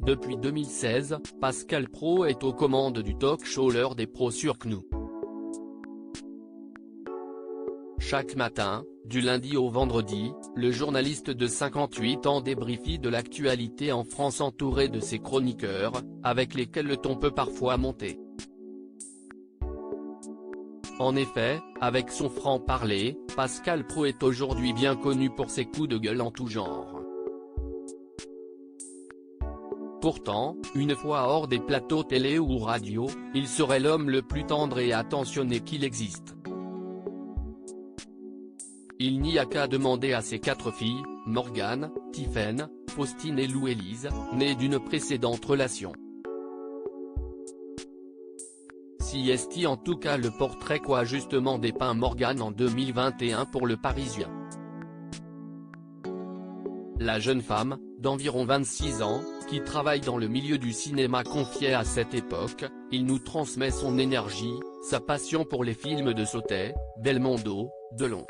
Depuis 2016, Pascal Praud est aux commandes du talk-show L'heure des pros sur CNOO. Chaque matin, du lundi au vendredi, le journaliste de 58 ans débriefie de l'actualité en France entouré de ses chroniqueurs, avec lesquels le ton peut parfois monter. En effet, avec son franc-parler, Pascal Praud est aujourd'hui bien connu pour ses coups de gueule en tout genre. Pourtant, une fois hors des plateaux télé ou radio, il serait l'homme le plus tendre et attentionné qu'il existe. Il n'y a qu'à demander à ses 4 filles, Morgane, Tiphaine, Faustine et Louélise, nées d'une précédente relation. Si est en tout cas le portrait qu'a justement dépeint Morgane en 2021 pour Le Parisien. La jeune femme, d'environ 26 ans, qui travaille dans le milieu du cinéma confiait à cette époque, il nous transmet son énergie, sa passion pour les films de Sautet, Belmondo, Delon.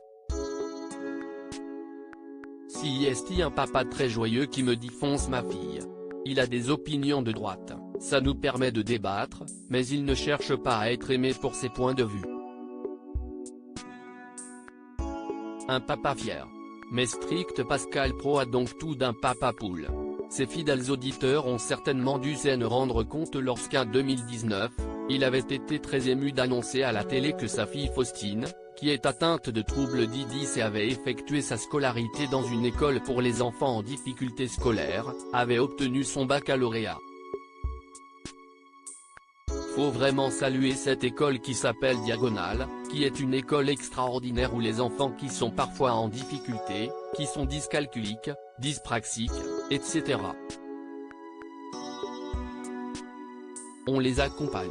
Si est un papa très joyeux qui me dit fonce ma fille. Il a des opinions de droite, ça nous permet de débattre, mais il ne cherche pas à être aimé pour ses points de vue. Un papa fier. Mais strict Pascal Praud a donc tout d'un papa poule. Ses fidèles auditeurs ont certainement dû s'en rendre compte lorsqu'en 2019, il avait été très ému d'annoncer à la télé que sa fille Faustine, qui est atteinte de troubles d'10 et avait effectué sa scolarité dans une école pour les enfants en difficulté scolaire, avait obtenu son baccalauréat. Faut vraiment saluer cette école qui s'appelle Diagonale, qui est une école extraordinaire où les enfants qui sont parfois en difficulté, qui sont dyscalculiques, dyspraxiques, etc. On les accompagne.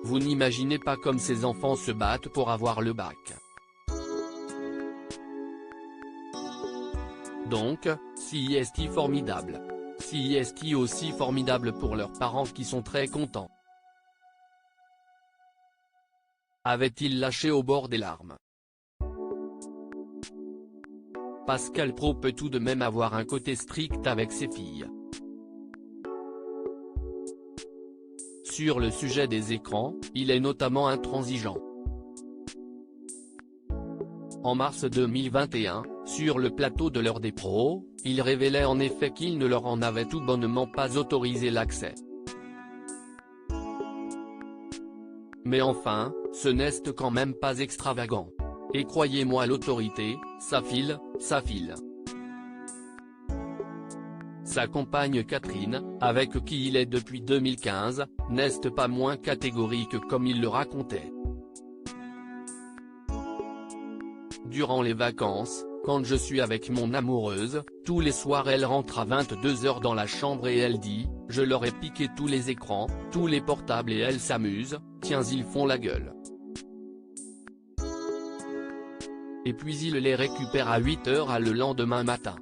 Vous n'imaginez pas comme ces enfants se battent pour avoir le bac. Donc, CIST formidable. CIST aussi formidable pour leurs parents qui sont très contents. Avait-il lâché au bord des larmes? Pascal Praud peut tout de même avoir un côté strict avec ses filles. Sur le sujet des écrans, il est notamment intransigeant. En mars 2021, sur le plateau de L'heure des pros, il révélait en effet qu'il ne leur en avait tout bonnement pas autorisé l'accès. Mais enfin, ce n'est quand même pas extravagant. Et croyez-moi l'autorité, ça file, ça file. Sa compagne Catherine, avec qui il est depuis 2015, n'est pas moins catégorique comme il le racontait. Durant les vacances, quand je suis avec mon amoureuse, tous les soirs elle rentre à 22 h dans la chambre et elle dit, je leur ai piqué tous les écrans, tous les portables et elle s'amuse, tiens ils font la gueule. Et puis il les récupère à 8 h le lendemain matin.